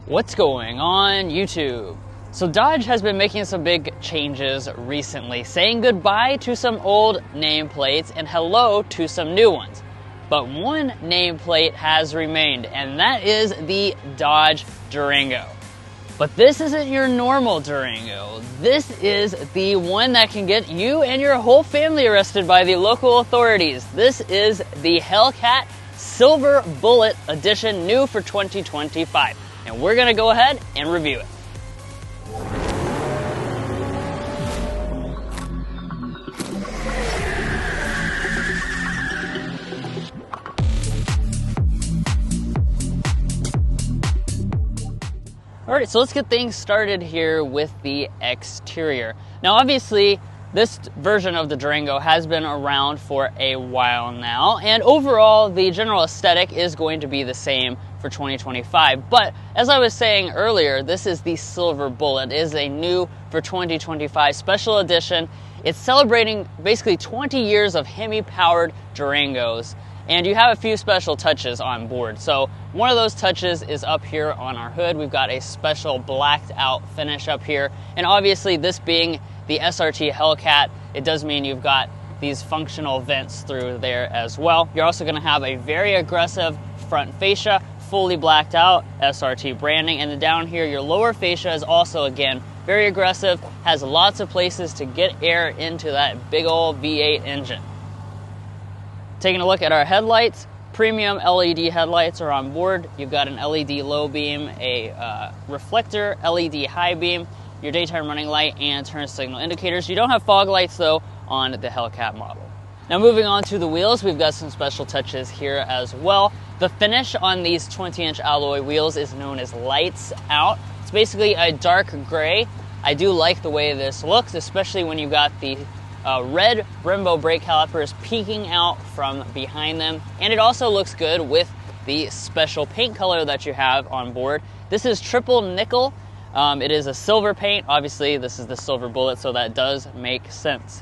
What's going on YouTube? So Dodge has been making some big changes recently, saying goodbye to some old nameplates and hello to some new ones. But one nameplate has remained, and that is the Dodge Durango. But this isn't your normal Durango. This is the one that can get you and your whole family arrested by the local authorities. This is the Hellcat Silver Bullet Edition, new for 2025. And we're gonna go ahead and review it. Alright, so let's get things started here with the exterior. Now obviously, this version of the Durango has been around for a while now, and overall the general aesthetic is going to be the same for 2025. But as I was saying earlier, this is the Silver Bullet. It is a new for 2025 special edition. It's celebrating basically 20 years of Hemi-powered Durangos. And you have a few special touches on board. So one of those touches is up here on our hood. We've got a special blacked out finish up here. And obviously this being the SRT Hellcat, it does mean you've got these functional vents through there as well. You're also gonna have a very aggressive front fascia, fully blacked out SRT branding. And then down here, your lower fascia is also, again, very aggressive, has lots of places to get air into that big old V8 engine. Taking a look at our headlights, premium LED headlights are on board. You've got an LED low beam, a reflector, LED high beam, your daytime running light, and turn signal indicators. You don't have fog lights though on the Hellcat model. Now moving on to the wheels, we've got some special touches here as well. The finish on these 20-inch alloy wheels is known as Lights Out. It's basically a dark gray. I do like the way this looks, especially when you've got the red Brembo brake calipers peeking out from behind them. And it also looks good with the special paint color that you have on board. This is triple nickel. It is a silver paint. Obviously, this is the Silver Bullet, so that does make sense.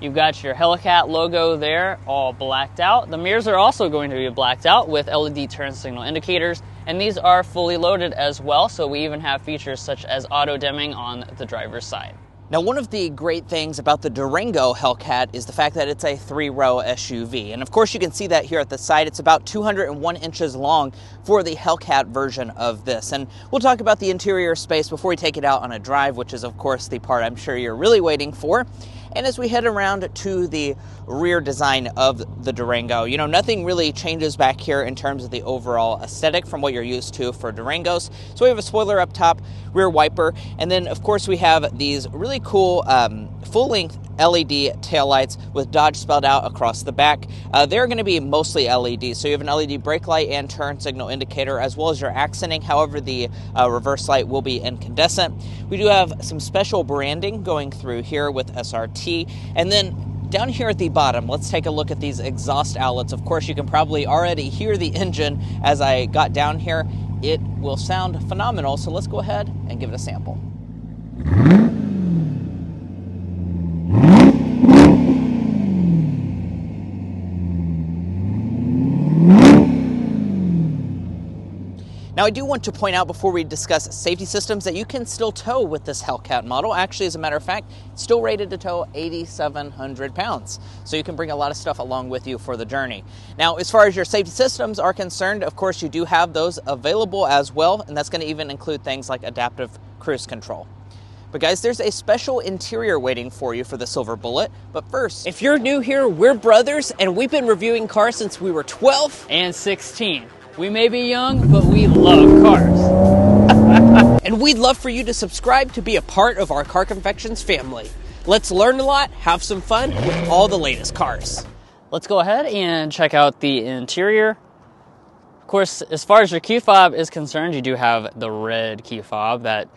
You've got your Hellcat logo there, all blacked out. The mirrors are also going to be blacked out with LED turn signal indicators, and these are fully loaded as well, so we even have features such as auto dimming on the driver's side. Now, one of the great things about the Durango Hellcat is the fact that it's a 3-row SUV. And of course, you can see that here at the side. It's about 201 inches long for the Hellcat version of this. And we'll talk about the interior space before we take it out on a drive, which is, of course, the part I'm sure you're really waiting for. And as we head around to the rear design of the Durango, you know, nothing really changes back here in terms of the overall aesthetic from what you're used to for Durangos. So we have a spoiler up top, rear wiper, and then of course we have these really cool full-length LED taillights with Dodge spelled out across the back. They're going to be mostly LED, so you have an LED brake light and turn signal indicator, as well as your accenting. However, the reverse light will be incandescent. We do have some special branding going through here with SRT, and then down here at the bottom, let's take a look at these exhaust outlets. Of course, you can probably already hear the engine as I got down here. It will sound phenomenal, so let's go ahead and give it a sample. Now, I do want to point out before we discuss safety systems that you can still tow with this Hellcat model. Actually, as a matter of fact, it's still rated to tow 8,700 pounds. So you can bring a lot of stuff along with you for the journey. Now, as far as your safety systems are concerned, of course, you do have those available as well. And that's going to even include things like adaptive cruise control. But guys, there's a special interior waiting for you for the Silver Bullet. But first, if you're new here, we're brothers, and we've been reviewing cars since we were 12 and 16. We may be young, but we love cars. And we'd love for you to subscribe to be a part of our Car Confections family. Let's learn a lot, have some fun with all the latest cars. Let's go ahead and check out the interior. Of course, as far as your key fob is concerned, you do have the red key fob that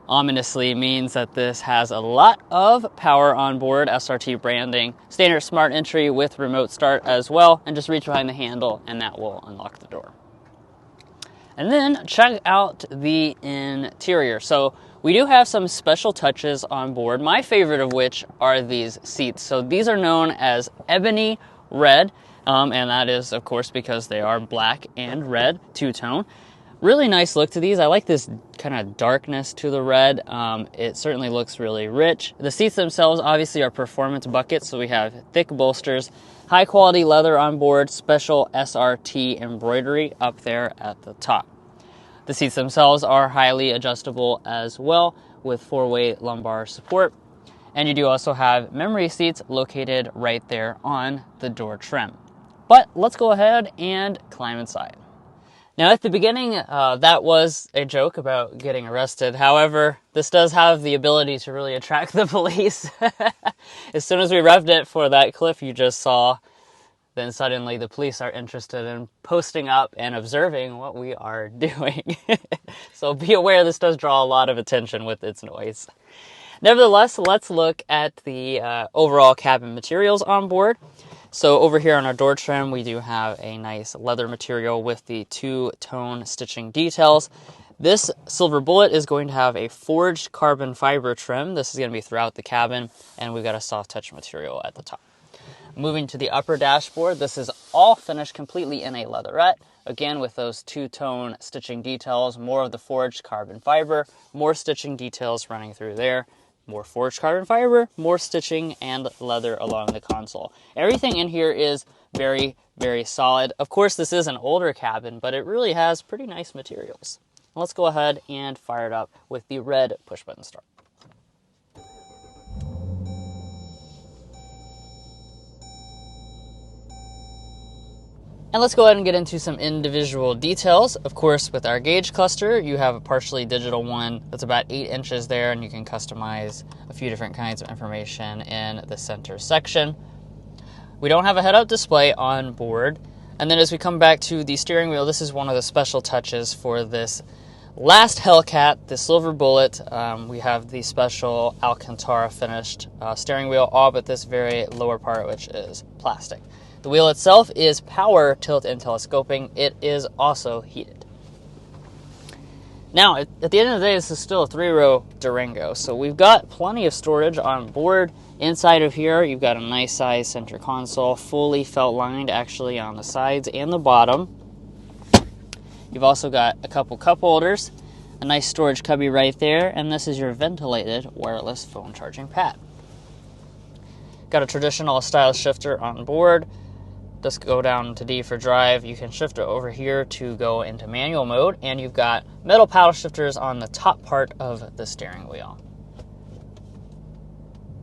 ominously means that this has a lot of power on board, SRT branding, standard smart entry with remote start as well, and just reach behind the handle and that will unlock the door. And then check out the interior. So we do have some special touches on board, my favorite of which are these seats. So these are known as ebony red, and that is, of course, because they are black and red two-tone. Really nice look to these. I like this kind of darkness to the red. It certainly looks really rich. The seats themselves obviously are performance buckets, so we have thick bolsters, high quality leather on board, special SRT embroidery up there at the top. The seats themselves are highly adjustable as well with 4-way lumbar support. And you do also have memory seats located right there on the door trim. But let's go ahead and climb inside. Now at the beginning, that was a joke about getting arrested. However, this does have the ability to really attract the police. As soon as we revved it for that cliff you just saw, then suddenly the police are interested in posting up and observing what we are doing. So be aware this does draw a lot of attention with its noise. Nevertheless, let's look at the overall cabin materials on board. So over here on our door trim, we do have a nice leather material with the 2-tone stitching details. This Silver Bullet is going to have a forged carbon fiber trim. This is going to be throughout the cabin, and we've got a soft touch material at the top. Moving to the upper dashboard, this is all finished completely in a leatherette. Again, with those 2-tone stitching details, more of the forged carbon fiber, more stitching details running through there. More forged carbon fiber, more stitching, and leather along the console. Everything in here is very, very solid. Of course, this is an older cabin, but it really has pretty nice materials. Let's go ahead and fire it up with the red push-button start. And let's go ahead and get into some individual details. Of course, with our gauge cluster, you have a partially digital one that's about 8 inches there, and you can customize a few different kinds of information in the center section. We don't have a head-up display on board. And then as we come back to the steering wheel, this is one of the special touches for this last Hellcat, the Silver Bullet. We have the special Alcantara finished steering wheel, all but this very lower part, which is plastic. The wheel itself is power, tilt, and telescoping. It is also heated. Now, at the end of the day, this is still a 3-row Durango, so we've got plenty of storage on board. Inside of here, you've got a nice size center console, fully felt lined actually on the sides and the bottom. You've also got a couple cup holders, a nice storage cubby right there, and this is your ventilated wireless phone charging pad. Got a traditional style shifter on board. Just go down to D for drive. You can shift it over here to go into manual mode, and you've got metal paddle shifters on the top part of the steering wheel.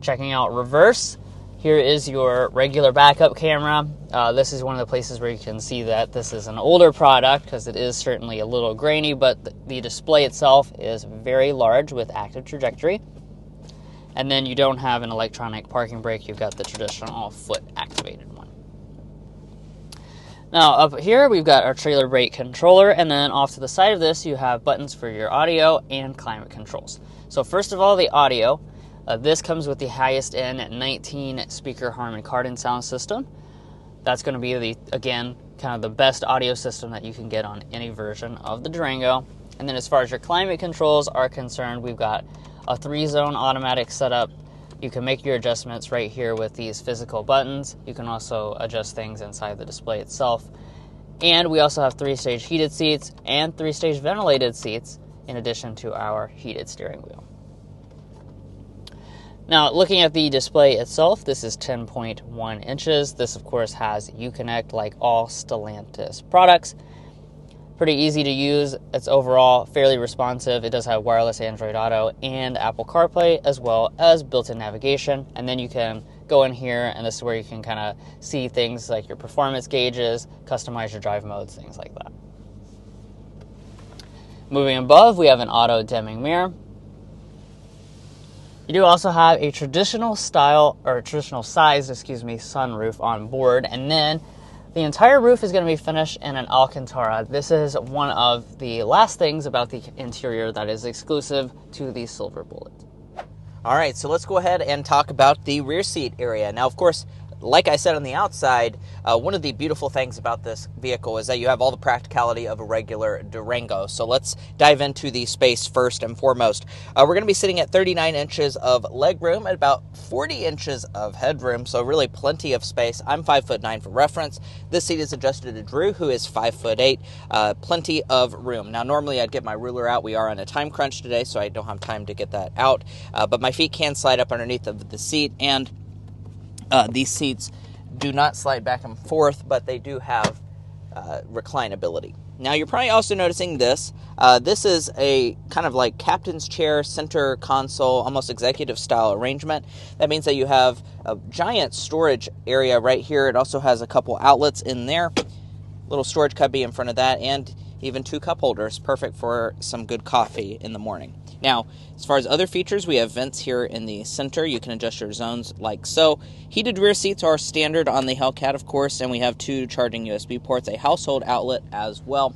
Checking out reverse, here is your regular backup camera. This is one of the places where you can see that this is an older product because it is certainly a little grainy, but the display itself is very large with active trajectory. And then you don't have an electronic parking brake, you've got the traditional foot activated one. Now up here we've got our trailer brake controller, and then off to the side of this you have buttons for your audio and climate controls. So first of all, the audio. This comes with the highest end 19 speaker Harman Kardon sound system. That's going to be again, kind of the best audio system that you can get on any version of the Durango. And then as far as your climate controls are concerned, we've got a 3-zone automatic setup. You can make your adjustments right here with these physical buttons. You can also adjust things inside the display itself. And we also have 3-stage heated seats and 3-stage ventilated seats in addition to our heated steering wheel. Now, looking at the display itself, this is 10.1 inches. This, of course, has Uconnect like all Stellantis products. Pretty easy to use. It's overall fairly responsive. It does have wireless Android Auto and Apple CarPlay, as well as built-in navigation. And then you can go in here, and this is where you can kind of see things like your performance gauges, customize your drive modes, things like that. Moving above, we have an auto-dimming mirror. You do also have a traditional size, sunroof on board, and then the entire roof is going to be finished in an Alcantara. This is one of the last things about the interior that is exclusive to the Silver Bullet. All right, so let's go ahead and talk about the rear seat area. Now, of course, like I said on the outside, one of the beautiful things about this vehicle is that you have all the practicality of a regular Durango. So let's dive into the space first and foremost. We're going to be sitting at 39 inches of legroom and about 40 inches of headroom, so really plenty of space. I'm 5'9" for reference. This seat is adjusted to Drew, who is 5'8". Plenty of room. Now, normally I'd get my ruler out. We are on a time crunch today, so I don't have time to get that out. But my feet can slide up underneath of the seat, and these seats do not slide back and forth, but they do have reclinability. Now, you're probably also noticing this. This is a kind of like captain's chair, center console, almost executive style arrangement. That means that you have a giant storage area right here. It also has a couple outlets in there, little storage cubby in front of that, and even 2 cup holders, perfect for some good coffee in the morning. Now, as far as other features, we have vents here in the center. You can adjust your zones like so. Heated rear seats are standard on the Hellcat, of course, and we have 2 charging USB ports, a household outlet as well.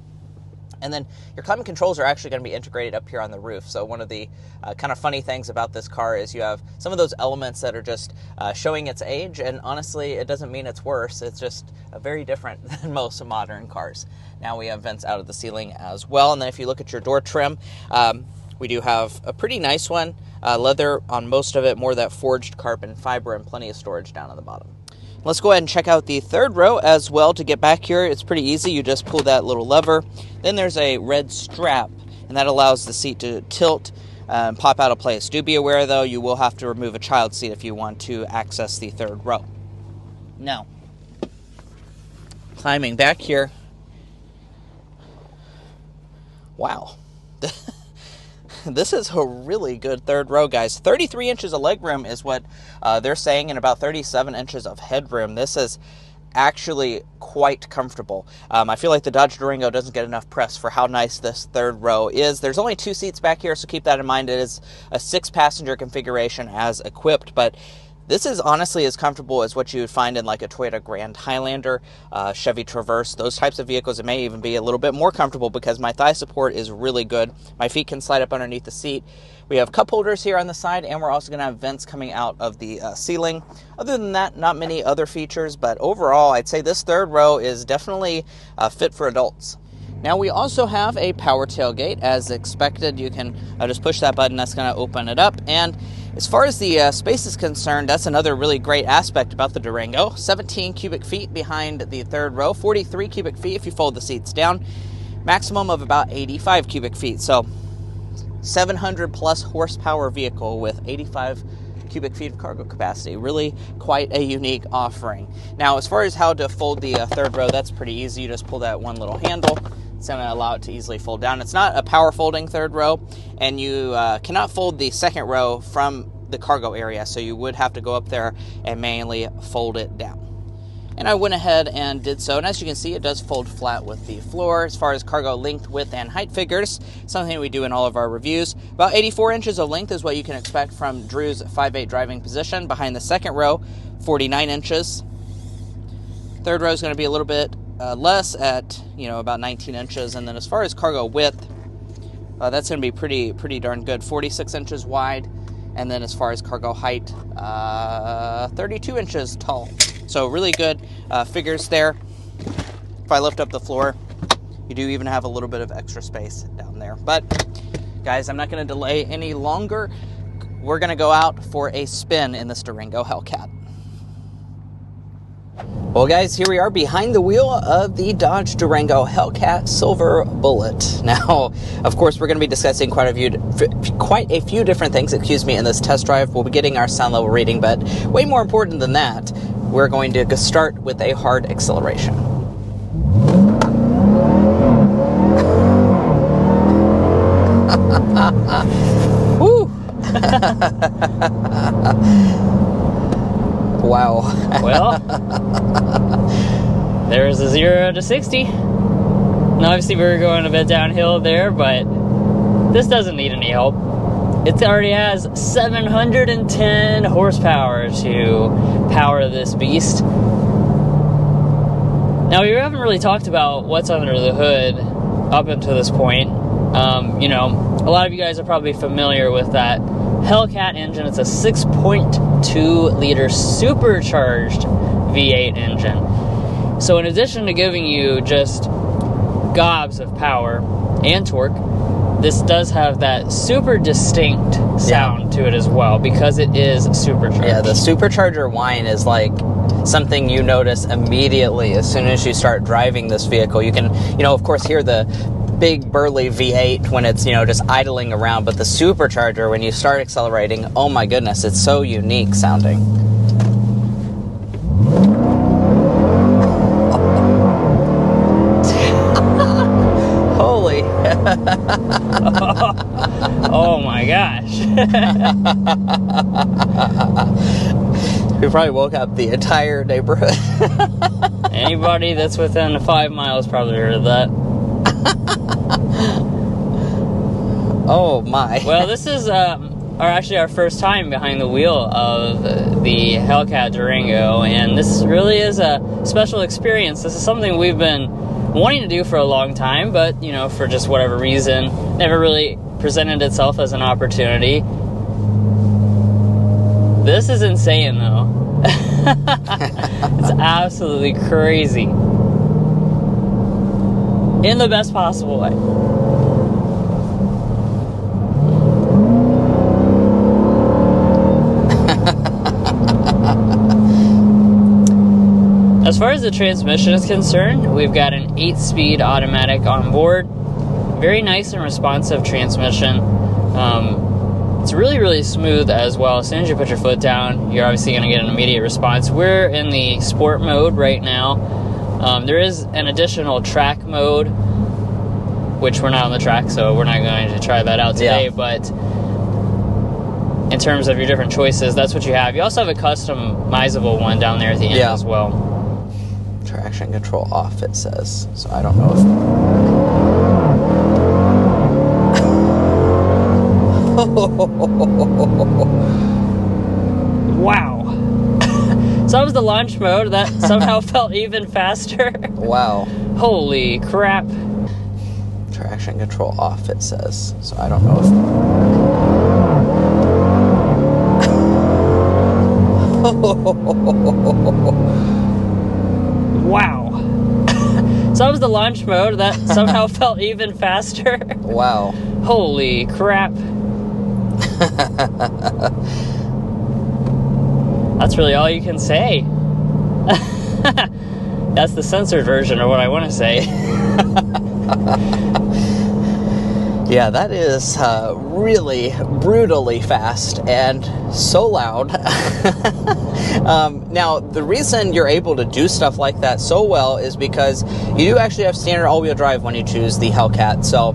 And then your climate controls are actually going to be integrated up here on the roof. So one of the kind of funny things about this car is you have some of those elements that are just showing its age, and honestly, it doesn't mean it's worse. It's just very different than most modern cars. Now we have vents out of the ceiling as well. And then if you look at your door trim, we do have a pretty nice one. Leather on most of it, more that forged carbon fiber, and plenty of storage down on the bottom. Let's go ahead and check out the third row as well. To get back here, it's pretty easy. You just pull that little lever. Then there's a red strap, and that allows the seat to tilt and pop out of place. Do be aware, though, you will have to remove a child seat if you want to access the third row. Now, climbing back here. Wow. This is a really good third row, guys. 33 inches of legroom is what they're saying, and about 37 inches of headroom. This is actually quite comfortable. I feel like the Dodge Durango doesn't get enough press for how nice this third row is. There's only 2 seats back here, so keep that in mind. It is a 6-passenger configuration as equipped, but this is honestly as comfortable as what you would find in like a Toyota Grand Highlander, Chevy Traverse, those types of vehicles. It may even be a little bit more comfortable because my thigh support is really good. My feet can slide up underneath the seat. We have cup holders here on the side, and we're also going to have vents coming out of the ceiling. Other than that, not many other features, but overall, I'd say this third row is definitely fit for adults. Now, we also have a power tailgate. As expected, you can just push that button. That's going to open it up. And as far as the space is concerned, that's another really great aspect about the Durango. 17 cubic feet behind the third row, 43 cubic feet if you fold the seats down, maximum of about 85 cubic feet. So 700 plus horsepower vehicle with 85 cubic feet of cargo capacity. Really quite a unique offering. Now, as far as how to fold the third row, that's pretty easy. You just pull that one little handle. It's going to allow it to easily fold down. It's not a power folding third row, and you cannot fold the second row from the cargo area, so you would have to go up there and manually fold it down. And I went ahead and did so, and as you can see, it does fold flat with the floor. As far as cargo length, width, and height figures, something we do in all of our reviews. About 84 inches of length is what you can expect from Drew's 5'8" driving position. Behind the second row, 49 inches. Third row is going to be a little bit less at, about 19 inches. And then as far as cargo width, that's going to be pretty darn good. 46 inches wide. And then as far as cargo height, 32 inches tall. So really good figures there. If I lift up the floor, you do even have a little bit of extra space down there. But guys, I'm not going to delay any longer. We're going to go out for a spin in this Durango Hellcat. Well, guys, here we are behind the wheel of the Dodge Durango Hellcat Silver Bullet. Now, of course, we're going to be discussing quite a few different things, in this test drive. We'll be getting our sound level reading, but way more important than that, we're going to start with a hard acceleration. Woo! Wow. Well, there's a 0 to 60. Now, obviously, we were going a bit downhill there, but this doesn't need any help. It already has 710 horsepower to power this beast. Now, we haven't really talked about what's under the hood up until this point. A lot of you guys are probably familiar with that Hellcat engine. It's a 6.2 liter supercharged V8 engine. So in addition to giving you just gobs of power and torque, this does have that super distinct sound to it as well, because it is supercharged. Yeah, the supercharger whine is like something you notice immediately as soon as you start driving this vehicle. You can, of course, hear the big burly V8 when it's, just idling around, but the supercharger, when you start accelerating, oh my goodness, it's so unique sounding. Holy. Oh my gosh. We probably woke up the entire neighborhood. Anybody that's within 5 miles probably heard that. Oh my. Well, this is our first time behind the wheel of the Hellcat Durango, and this really is a special experience. This is something we've been wanting to do for a long time, but for just whatever reason, never really presented itself as an opportunity. This is insane, though. It's absolutely crazy. In the best possible way. As far as the transmission is concerned, we've got an 8-speed automatic on board. Very nice and responsive transmission. It's really, really smooth as well. As soon as you put your foot down, you're obviously going to get an immediate response. We're in the sport mode right now. There is an additional track mode, which we're not on the track, so we're not going to try that out today. Yeah. But in terms of your different choices, that's what you have. You also have a customizable one down there at the end as well. Traction control off, it says. So I don't know if... Wow. So that was the launch mode. That somehow felt even faster. Wow. Holy crap. Traction control off, it says. So I don't know if... Wow. So that was the launch mode. That somehow felt even faster. Wow. Holy crap. That's really all you can say. That's the censored version of what I want to say. Yeah, that is really brutally fast and so loud. Now, the reason you're able to do stuff like that so well is because you do actually have standard all-wheel drive when you choose the Hellcat. So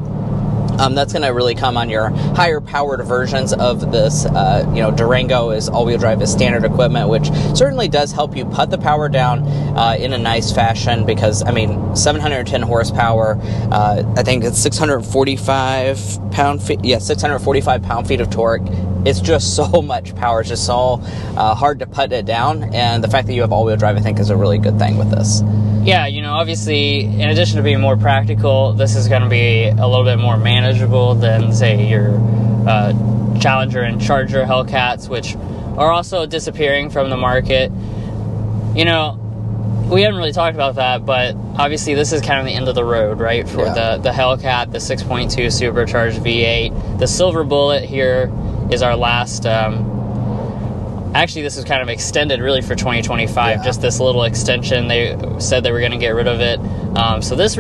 that's going to really come on your higher powered versions of this. Durango is all-wheel drive is standard equipment, which certainly does help you put the power down in a nice fashion because, 710 horsepower, I think it's 645 pound-feet. Yeah, 645 pound-feet of torque. It's just so much power. It's just so hard to put it down. And the fact that you have all-wheel drive, I think, is a really good thing with this. Yeah, obviously, in addition to being more practical, this is going to be a little bit more manageable than, say, your Challenger and Charger Hellcats, which are also disappearing from the market. We haven't really talked about that, but obviously this is kind of the end of the road, right? For the Hellcat, the 6.2 supercharged V8. The Silver Bullet here is our last... Actually, this is kind of extended really for 2025, just this little extension. They said they were going to get rid of it. So this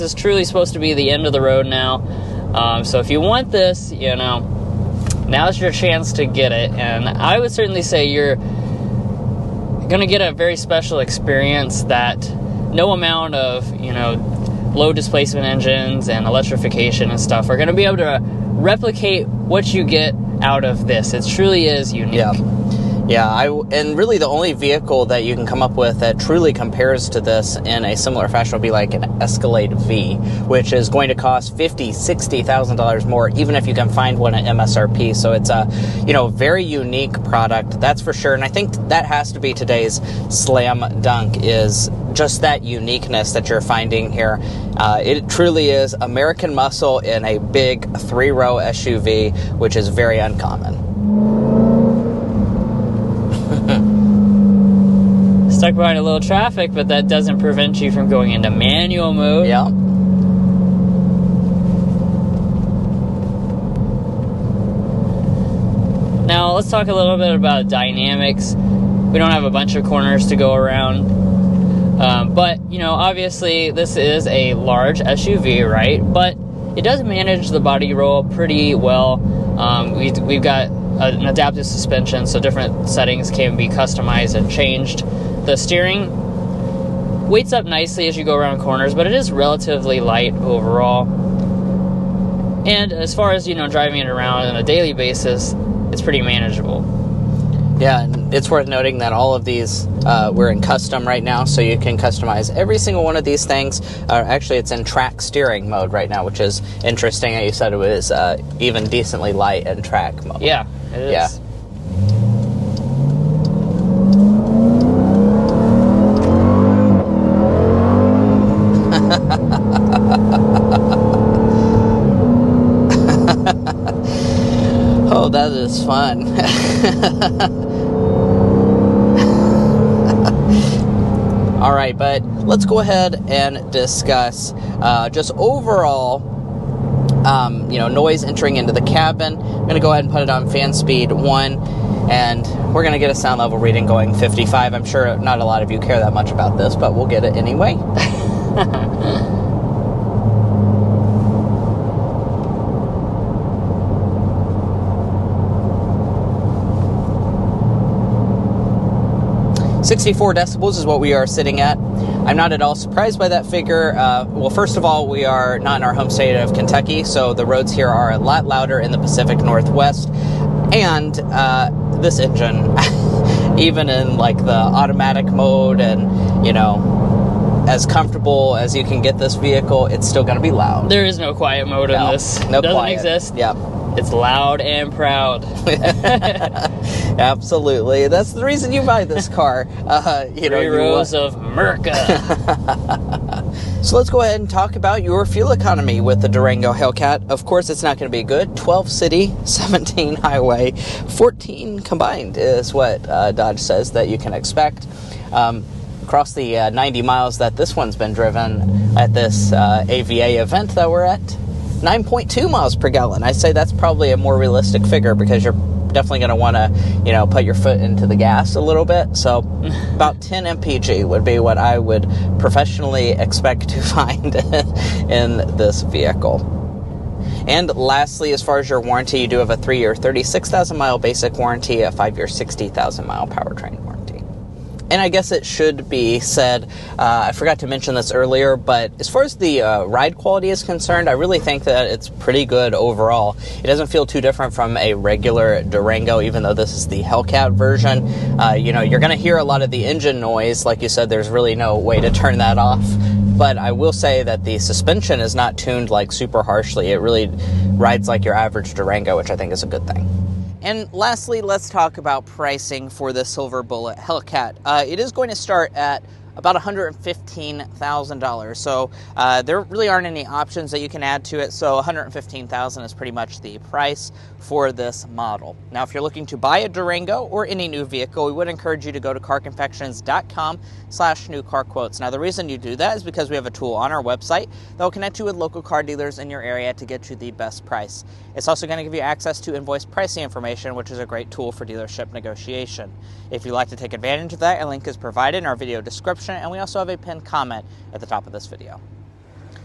is truly supposed to be the end of the road now. So if you want this, now's your chance to get it. And I would certainly say you're going to get a very special experience that no amount of, low displacement engines and electrification and stuff are going to be able to replicate what you get out of this. It truly is unique. Yeah, and really the only vehicle that you can come up with that truly compares to this in a similar fashion would be like an Escalade V, which is going to cost $50,000, $60,000 more, even if you can find one at MSRP. So it's a, very unique product, that's for sure. And I think that has to be today's slam dunk, is just that uniqueness that you're finding here. It truly is American muscle in a big 3-row SUV, which is very uncommon. stuck behind a little traffic, but that doesn't prevent you from going into manual mode. Yeah. Now let's talk a little bit about dynamics. We don't have a bunch of corners to go around, but you know, obviously this is a large SUV, right? But it does manage the body roll pretty well. We've got an adaptive suspension, so different settings can be customized and changed. The steering weights up nicely as you go around corners, but it is relatively light overall. And as far as, you know, driving it around on a daily basis, it's pretty manageable. Yeah, and it's worth noting that all of these, we're in custom right now, so you can customize every single one of these things. Actually, it's in track steering mode right now, which is interesting. You said it was even decently light in track mode. Yeah, it is. Yeah. Oh, that is fun. All right, but let's go ahead and discuss just overall, you know, noise entering into the cabin. I'm going to go ahead and put it on fan speed 1, and we're going to get a sound level reading going 55. I'm sure not a lot of you care that much about this, but we'll get it anyway. 64 decibels is what we are sitting at. I'm not at all surprised by that figure. Well, first of all, we are not in our home state of Kentucky, so the roads here are a lot louder in the Pacific Northwest. And this engine, even in like the automatic mode and, you know, as comfortable as you can get this vehicle, it's still going to be loud. There is no quiet mode in this. No It doesn't quiet. exist. Yeah. It's loud and proud. Absolutely. That's the reason you buy this car. You know, 3 rows of Merca. So let's go ahead and talk about your fuel economy with the Durango Hellcat. Of course, it's not going to be good. 12 city, 17 highway, 14 combined is what Dodge says that you can expect. Across the 90 miles that this one's been driven at this AVA event that we're at, 9.2 miles per gallon. I say that's probably a more realistic figure because you're definitely going to want to, you know, put your foot into the gas a little bit. So about 10 mpg would be what I would professionally expect to find in this vehicle. And lastly, as far as your warranty, you do have a 3-year 36,000 mile basic warranty, a 5-year 60,000 mile powertrain warranty. And I guess it should be said, I forgot to mention this earlier, but as far as the ride quality is concerned, I really think that it's pretty good overall. It doesn't feel too different from a regular Durango, even though this is the Hellcat version. You know, you're going to hear a lot of the engine noise. Like you said, there's really no way to turn that off. But I will say that the suspension is not tuned like super harshly. It really rides like your average Durango, which I think is a good thing. And lastly, let's talk about pricing for the Silver Bullet Hellcat. It is going to start at about $115,000. So there really aren't any options that you can add to it. So $115,000 is pretty much the price for this model. Now, if you're looking to buy a Durango or any new vehicle, we would encourage you to go to carconfections.com/newcarquotes. Now, the reason you do that is because we have a tool on our website that will connect you with local car dealers in your area to get you the best price. It's also going to give you access to invoice pricing information, which is a great tool for dealership negotiation. If you'd like to take advantage of that, a link is provided in our video description, and we also have a pinned comment at the top of this video.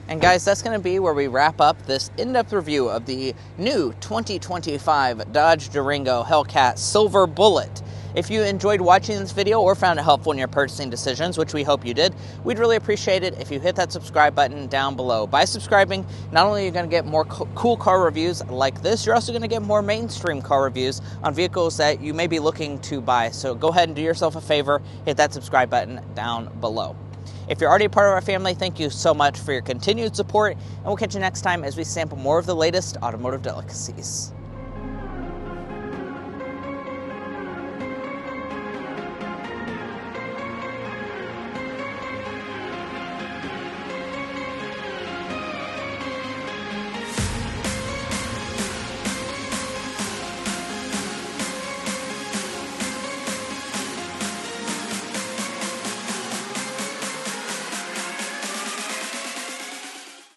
And guys, that's going to be where we wrap up this in-depth review of the new 2025 Dodge Durango Hellcat Silver Bullet. If you enjoyed watching this video or found it helpful in your purchasing decisions, which we hope you did, we'd really appreciate it if you hit that subscribe button down below. By subscribing, not only are you going to get more cool car reviews like this, you're also going to get more mainstream car reviews on vehicles that you may be looking to buy. So go ahead and do yourself a favor, hit that subscribe button down below. If you're already a part of our family, thank you so much for your continued support, and we'll catch you next time as we sample more of the latest automotive delicacies.